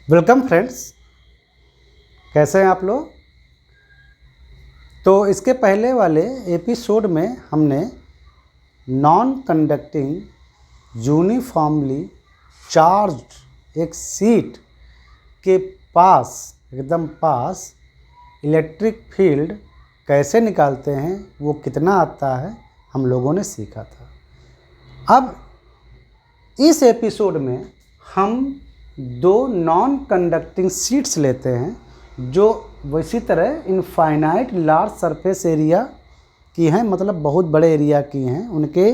Welcome friends, कैसे हैं आप लोग। तो इसके पहले वाले एपिसोड में हमने नॉन कंडक्टिंग यूनिफॉर्मली चार्ज्ड एक सीट के पास एकदम पास इलेक्ट्रिक फील्ड कैसे निकालते हैं, वो कितना आता है, हम लोगों ने सीखा था। अब इस एपिसोड में हम दो नॉन कंडक्टिंग शीट्स लेते हैं जो इसी तरह इनफाइनाइट लार्ज सरफेस एरिया की हैं, मतलब बहुत बड़े एरिया की हैं। उनके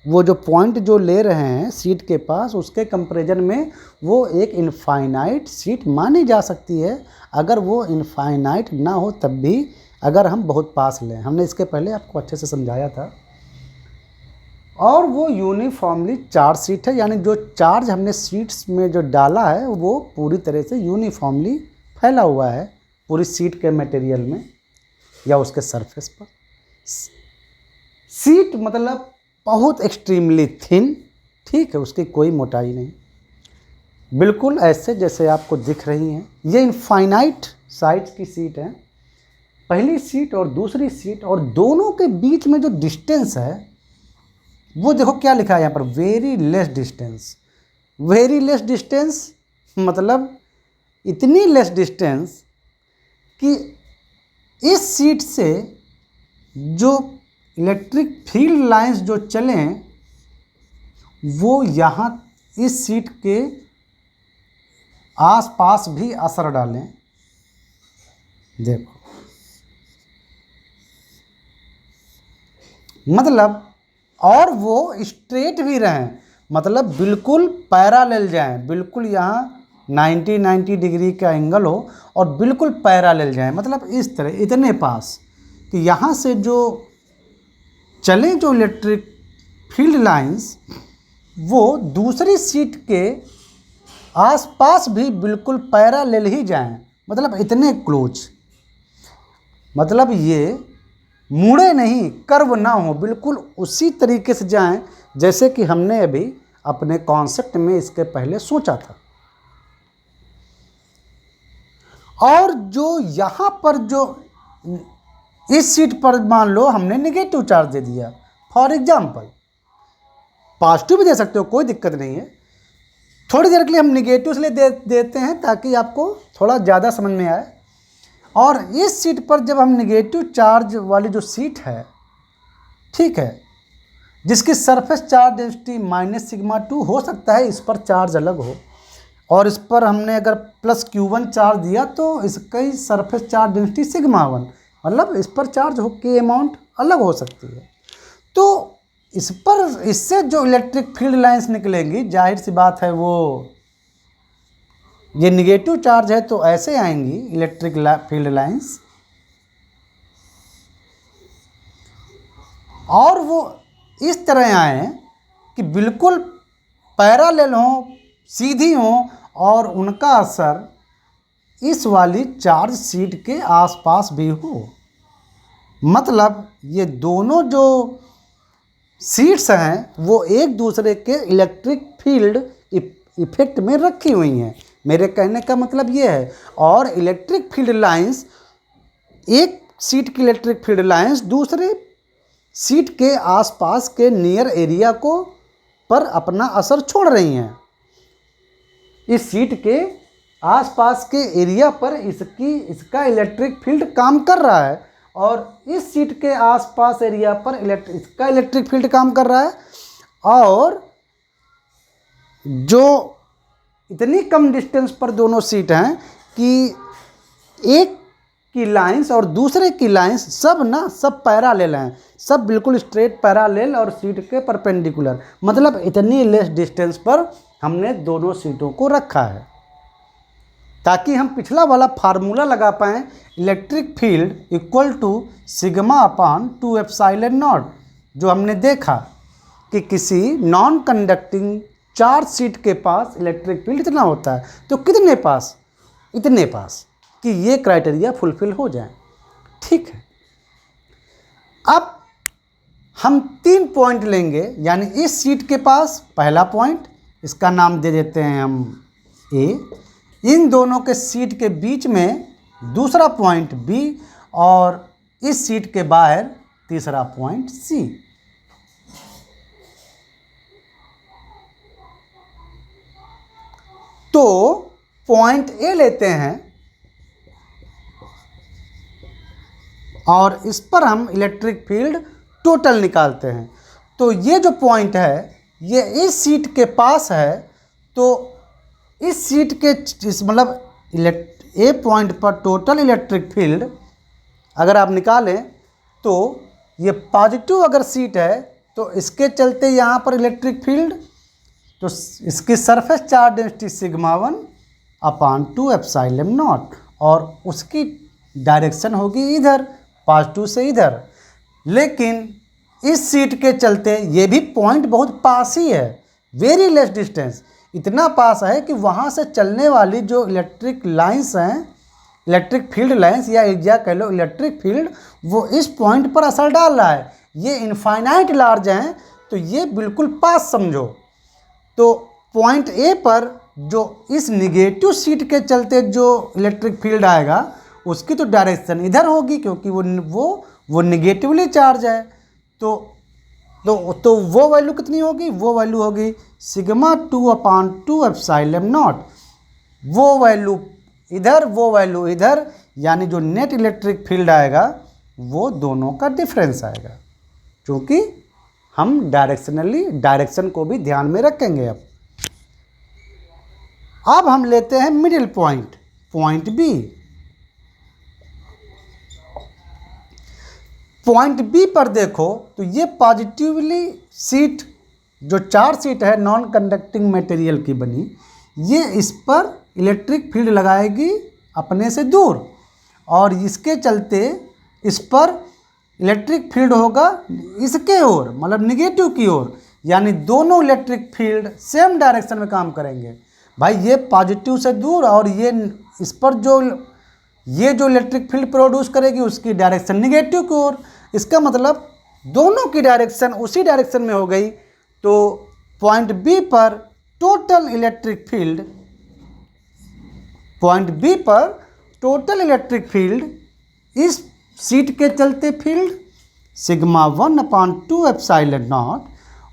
वो जो पॉइंट जो ले रहे हैं सीट के पास, उसके कंपैरिजन में वो एक इनफाइनाइट सीट मानी जा सकती है। अगर वो इनफाइनाइट ना हो तब भी, अगर हम बहुत पास लें, हमने इसके पहले आपको अच्छे से समझाया था। और वो यूनिफॉर्मली चार्ज सीट है, यानी जो चार्ज हमने सीट्स में जो डाला है वो पूरी तरह से यूनिफॉर्मली फैला हुआ है पूरी सीट के मटेरियल में या उसके सरफेस पर। सीट मतलब बहुत एक्सट्रीमली थिन, ठीक है, उसकी कोई मोटाई नहीं, बिल्कुल ऐसे जैसे आपको दिख रही हैं। ये इनफाइनाइट साइज की सीट है, पहली सीट और दूसरी सीट, और दोनों के बीच में जो डिस्टेंस है वो देखो क्या लिखा है यहाँ पर, very less distance. Very less distance मतलब इतनी लेस डिस्टेंस कि इस सीट से जो इलेक्ट्रिक फील्ड लाइंस जो चलें वो यहाँ इस सीट के आसपास भी असर डालें। देखो, मतलब और वो स्ट्रेट भी रहें, मतलब बिल्कुल पैरेलल जाएं, बिल्कुल यहाँ 90 डिग्री का एंगल हो और बिल्कुल पैरेलल जाएं, मतलब इस तरह इतने पास कि यहाँ से जो चलें जो इलेक्ट्रिक फील्ड लाइंस वो दूसरी सीट के आसपास भी बिल्कुल पैरेलल ही जाएं, मतलब इतने क्लोज, मतलब ये मुड़े नहीं, कर्व ना हो, बिल्कुल उसी तरीके से जाएं जैसे कि हमने अभी अपने कॉन्सेप्ट में इसके पहले सोचा था। और जो यहाँ पर जो इस सीट पर मान लो हमने नेगेटिव चार्ज दे दिया, फॉर एग्जाम्पल, पॉजिटिव भी दे सकते हो, कोई दिक्कत नहीं है। थोड़ी देर के लिए हम नेगेटिव इसलिए देते हैं ताकि आपको थोड़ा ज़्यादा समझ में आए। और इस सीट पर जब हम नेगेटिव चार्ज वाली जो सीट है, ठीक है, जिसकी सरफेस चार्ज डेंसिटी -σ2 हो सकता है, इस पर चार्ज अलग हो, और इस पर हमने अगर +Q1 चार्ज दिया तो इसकी सरफेस चार्ज डेंसिटी σ1, मतलब इस पर चार्ज हो के अमाउंट अलग हो सकती है। तो इस पर इससे जो इलेक्ट्रिक फील्ड लाइंस निकलेंगी, जाहिर सी बात है वो ये निगेटिव चार्ज है तो ऐसे आएंगी इलेक्ट्रिक फील्ड लाइंस, और वो इस तरह आए कि बिल्कुल पैरेलल हों, सीधी हों, और उनका असर इस वाली चार्ज सीट के आसपास भी हो। मतलब ये दोनों जो सीट्स हैं वो एक दूसरे के इलेक्ट्रिक फील्ड इफेक्ट में रखी हुई हैं, मेरे कहने का मतलब ये है। और इलेक्ट्रिक फील्ड लाइंस, एक सीट की इलेक्ट्रिक फील्ड लाइंस दूसरे सीट के आसपास के नियर एरिया को पर अपना असर छोड़ रही हैं। इस सीट के आसपास के एरिया पर इसका इलेक्ट्रिक फील्ड काम कर रहा है, और इस सीट के आसपास एरिया पर इसका इलेक्ट्रिक फील्ड काम कर रहा है। और जो इतनी कम डिस्टेंस पर दोनों सीट हैं कि एक की लाइंस और दूसरे की लाइंस सब पैरेलल हैं, सब बिल्कुल स्ट्रेट पैरेलल और सीट के परपेंडिकुलर, मतलब इतनी लेस डिस्टेंस पर हमने दोनों सीटों को रखा है ताकि हम पिछला वाला फार्मूला लगा पाएँ, इलेक्ट्रिक फील्ड इक्वल टू σ/2ε0, जो हमने देखा कि किसी नॉन कंडक्टिंग चार्ज सीट के पास इलेक्ट्रिक फील्ड इतना होता है, तो कितने पास, इतने पास, कि ये क्राइटेरिया फुलफिल हो जाए, ठीक है। अब हम 3 पॉइंट लेंगे, यानी इस सीट के पास पहला पॉइंट, इसका नाम दे देते हैं हम ए, इन दोनों के सीट के बीच में दूसरा पॉइंट बी और इस सीट के बाहर तीसरा पॉइंट सी। तो पॉइंट ए लेते हैं और इस पर हम इलेक्ट्रिक फील्ड टोटल निकालते हैं। तो ये जो पॉइंट है ये इस सीट के पास है, तो इस सीट के मतलब ए पॉइंट पर टोटल इलेक्ट्रिक फील्ड अगर आप निकालें तो ये पॉजिटिव अगर सीट है तो इसके चलते यहाँ पर इलेक्ट्रिक फील्ड, तो इसकी surface charge density σ1 upon 2 epsilon naught, और उसकी डायरेक्शन होगी इधर पॉजिटिव से इधर। लेकिन इस सीट के चलते ये भी पॉइंट बहुत पास ही है, वेरी लेस डिस्टेंस, इतना पास है कि वहाँ से चलने वाली जो इलेक्ट्रिक लाइंस हैं, इलेक्ट्रिक फील्ड लाइंस या कह लो इलेक्ट्रिक फील्ड, वो इस पॉइंट पर असर डाल रहा है। ये इनफाइनाइट लार्ज हैं, तो ये बिल्कुल पास समझो। तो पॉइंट ए पर जो इस निगेटिव सीट के चलते जो इलेक्ट्रिक फील्ड आएगा उसकी तो डायरेक्शन इधर होगी, क्योंकि वो निगेटिवली चार्ज है। तो वो वैल्यू कितनी होगी? वो वैल्यू होगी σ2 अपान 2 एप्सिलॉन नॉट। वो वैल्यू इधर, वो वैल्यू इधर, यानी जो नेट इलेक्ट्रिक फील्ड आएगा वो दोनों का डिफरेंस आएगा, क्योंकि हम डायरेक्शन को भी ध्यान में रखेंगे। अब हम लेते हैं middle point, point B. Point B पर देखो तो ये पॉजिटिवली सीट, जो 4 सीट है नॉन कंडक्टिंग मटेरियल की बनी, ये इस पर इलेक्ट्रिक फील्ड लगाएगी अपने से दूर, और इसके चलते इस पर इलेक्ट्रिक फील्ड होगा इसके ओर, मतलब निगेटिव की ओर, यानी दोनों इलेक्ट्रिक फील्ड सेम डायरेक्शन में काम करेंगे। भाई ये पॉजिटिव से दूर और ये इस पर ये जो इलेक्ट्रिक फील्ड प्रोड्यूस करेगी उसकी डायरेक्शन निगेटिव की ओर, इसका मतलब दोनों की डायरेक्शन उसी डायरेक्शन में हो गई। तो पॉइंट बी पर total electric field, point B पर टोटल इलेक्ट्रिक फील्ड, इस सीट के चलते फील्ड σ1 अपान 2 एप्सिलॉन नॉट,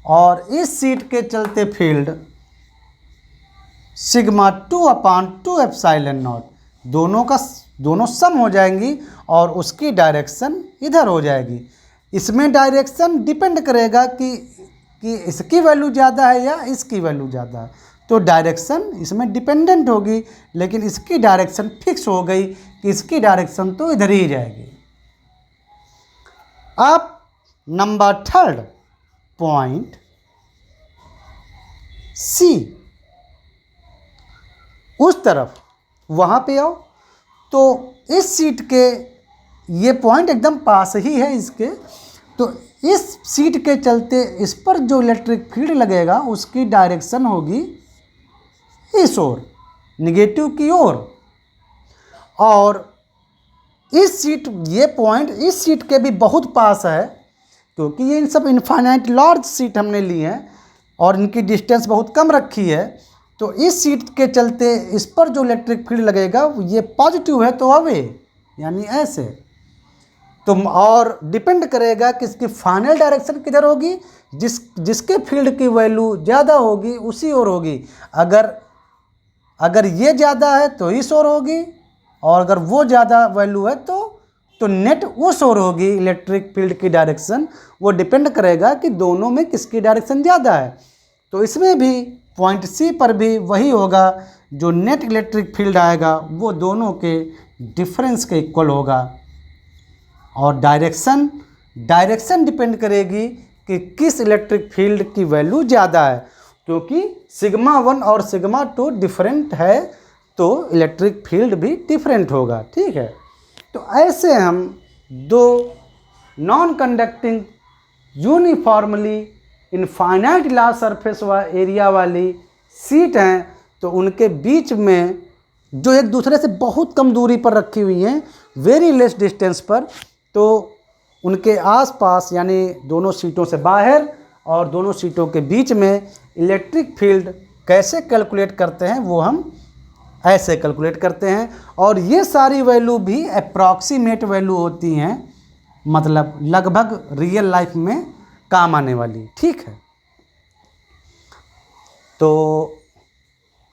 और इस सीट के चलते फील्ड σ2 अपान 2 एप्सिलॉन नॉट, दोनों सम हो जाएंगी और उसकी डायरेक्शन इधर हो जाएगी। इसमें डायरेक्शन डिपेंड करेगा कि इसकी वैल्यू ज़्यादा है या इसकी वैल्यू ज़्यादा है, तो डायरेक्शन इसमें डिपेंडेंट होगी, लेकिन इसकी डायरेक्शन फिक्स हो गई कि इसकी डायरेक्शन तो इधर ही जाएगी। अब नंबर 3 पॉइंट सी, उस तरफ वहाँ पे आओ। तो इस सीट के ये पॉइंट एकदम पास ही है इसके, तो इस सीट के चलते इस पर जो इलेक्ट्रिक फील्ड लगेगा उसकी डायरेक्शन होगी इस ओर, निगेटिव की ओर। और इस सीट, ये पॉइंट इस सीट के भी बहुत पास है, क्योंकि ये इन सब इनफाइनाइट लार्ज सीट हमने ली हैं और इनकी डिस्टेंस बहुत कम रखी है। तो इस सीट के चलते इस पर जो इलेक्ट्रिक फील्ड लगेगा ये पॉजिटिव है, तो अवे यानी ऐसे। तो और डिपेंड करेगा कि इसकी फाइनल डायरेक्शन किधर होगी, जिसके फील्ड की वैल्यू ज़्यादा होगी उसी ओर होगी। अगर ये ज़्यादा है तो इस ओर होगी, और अगर वो ज़्यादा वैल्यू है तो नेट उस ओर होगी। इलेक्ट्रिक फील्ड की डायरेक्शन वो डिपेंड करेगा कि दोनों में किसकी डायरेक्शन ज़्यादा है। तो इसमें भी पॉइंट सी पर भी वही होगा, जो नेट इलेक्ट्रिक फील्ड आएगा वो दोनों के डिफरेंस के इक्वल होगा। और डायरेक्शन डिपेंड करेगी कि किस इलेक्ट्रिक फील्ड की वैल्यू ज़्यादा है, क्योंकि σ1 और σ2 डिफरेंट है तो इलेक्ट्रिक फील्ड भी डिफरेंट होगा। ठीक है, तो ऐसे हम दो non conducting uniformly infinite large surface area वाली सीट हैं, तो उनके बीच में जो एक दूसरे से बहुत कम दूरी पर रखी हुई हैं, वेरी लेस डिस्टेंस पर, तो उनके आसपास यानी दोनों सीटों से बाहर और दोनों सीटों के बीच में इलेक्ट्रिक फील्ड कैसे कैलकुलेट करते हैं वो हम ऐसे कैलकुलेट करते हैं। और ये सारी वैल्यू भी अप्रॉक्सीमेट वैल्यू होती हैं, मतलब लगभग रियल लाइफ में काम आने वाली। ठीक है, तो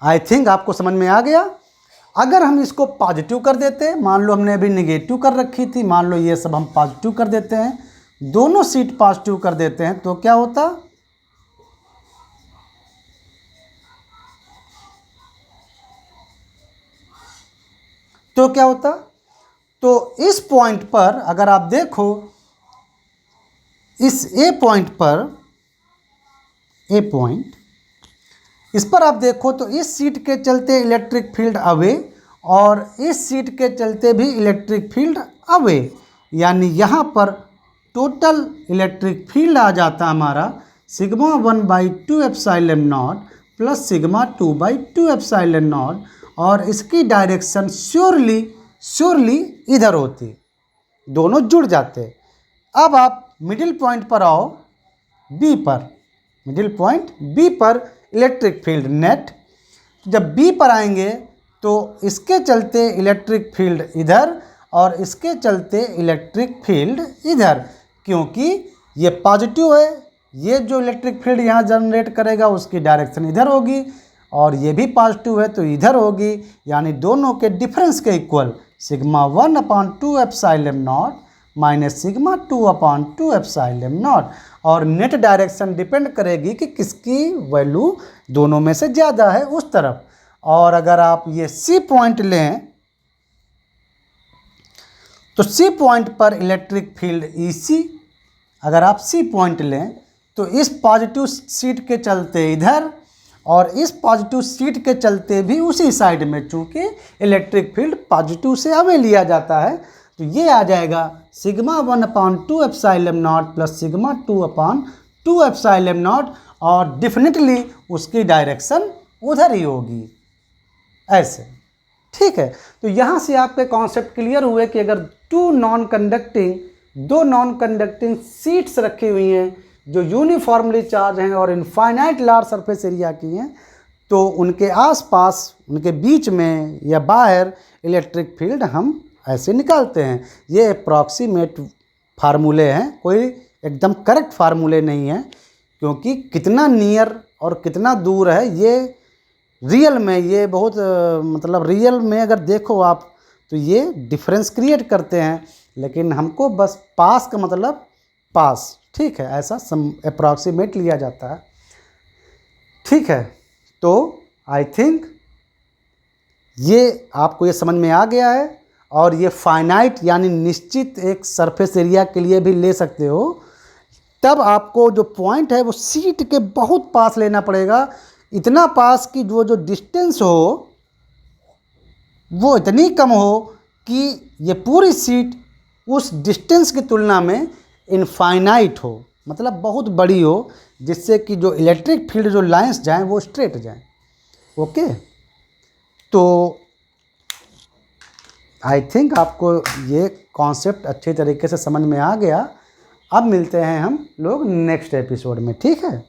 आई थिंक आपको समझ में आ गया। अगर हम इसको पॉजिटिव कर देते, मान लो हमने अभी निगेटिव कर रखी थी, मान लो ये सब हम पॉजिटिव कर देते हैं, दोनों सीट पॉजिटिव कर देते हैं, तो क्या होता, तो इस पॉइंट पर अगर आप देखो, इस ए पॉइंट पर, ए पॉइंट, इस पर आप देखो तो इस सीट के चलते इलेक्ट्रिक फील्ड अवे और इस सीट के चलते भी इलेक्ट्रिक फील्ड अवे, यानी यहाँ पर टोटल इलेक्ट्रिक फील्ड आ जाता हमारा sigma 1/2 epsilon not plus sigma 2/2 epsilon naught, और इसकी डायरेक्शन श्योरली इधर होती, दोनों जुड़ जाते। अब आप मिडिल पॉइंट पर आओ, बी पर, मिडिल पॉइंट बी पर इलेक्ट्रिक फील्ड नेट, जब बी पर आएंगे तो इसके चलते इलेक्ट्रिक फील्ड इधर और इसके चलते इलेक्ट्रिक फील्ड इधर, क्योंकि ये पॉजिटिव है, ये जो इलेक्ट्रिक फील्ड यहाँ जनरेट करेगा उसकी डायरेक्शन इधर होगी, और ये भी पॉजिटिव है तो इधर होगी, यानी दोनों के डिफरेंस के equal sigma 1/2 epsilon not minus sigma 2/2 epsilon naught, और नेट डायरेक्शन डिपेंड करेगी कि किसकी वैल्यू दोनों में से ज़्यादा है उस तरफ। और अगर आप ये सी पॉइंट लें तो सी पॉइंट पर इलेक्ट्रिक फील्ड ईसी, अगर आप सी पॉइंट लें तो इस पॉजिटिव सीट के चलते इधर और इस पॉजिटिव सीट के चलते भी उसी साइड में, चूँकि इलेक्ट्रिक फील्ड पॉजिटिव से अवे लिया जाता है, तो ये आ जाएगा sigma 1/2 epsilon not plus sigma 2/2 epsilon naught, और डेफिनेटली उसकी डायरेक्शन उधर ही होगी, ऐसे। ठीक है, तो यहाँ से आपके कॉन्सेप्ट क्लियर हुए कि अगर दो नॉन कंडक्टिंग सीट्स रखी हुई हैं जो यूनिफॉर्मली चार्ज हैं और इनफाइनाइट लार्ज सरफेस एरिया की हैं, तो उनके आसपास, उनके बीच में या बाहर इलेक्ट्रिक फील्ड हम ऐसे निकालते हैं। ये अप्रॉक्सीमेट फार्मूले हैं, कोई एकदम करेक्ट फार्मूले नहीं हैं, क्योंकि कितना नियर और कितना दूर है ये रियल में, ये बहुत मतलब रियल में अगर देखो आप तो ये डिफरेंस क्रिएट करते हैं, लेकिन हमको बस पास का मतलब पास, ठीक है, ऐसा अप्रॉक्सीमेट लिया जाता है। ठीक है, तो आई थिंक ये आपको ये समझ में आ गया है, और ये फाइनाइट यानी निश्चित एक सरफेस एरिया के लिए भी ले सकते हो। तब आपको जो पॉइंट है वो सीट के बहुत पास लेना पड़ेगा, इतना पास कि वो जो डिस्टेंस हो वो इतनी कम हो कि ये पूरी सीट उस डिस्टेंस की तुलना में इनफाइनाइट हो, मतलब बहुत बड़ी हो, जिससे कि जो इलेक्ट्रिक फील्ड जो लाइंस जाएं वो स्ट्रेट जाएं। ओके, तो आई थिंक आपको ये कॉन्सेप्ट अच्छे तरीके से समझ में आ गया। अब मिलते हैं हम लोग नेक्स्ट एपिसोड में, ठीक है।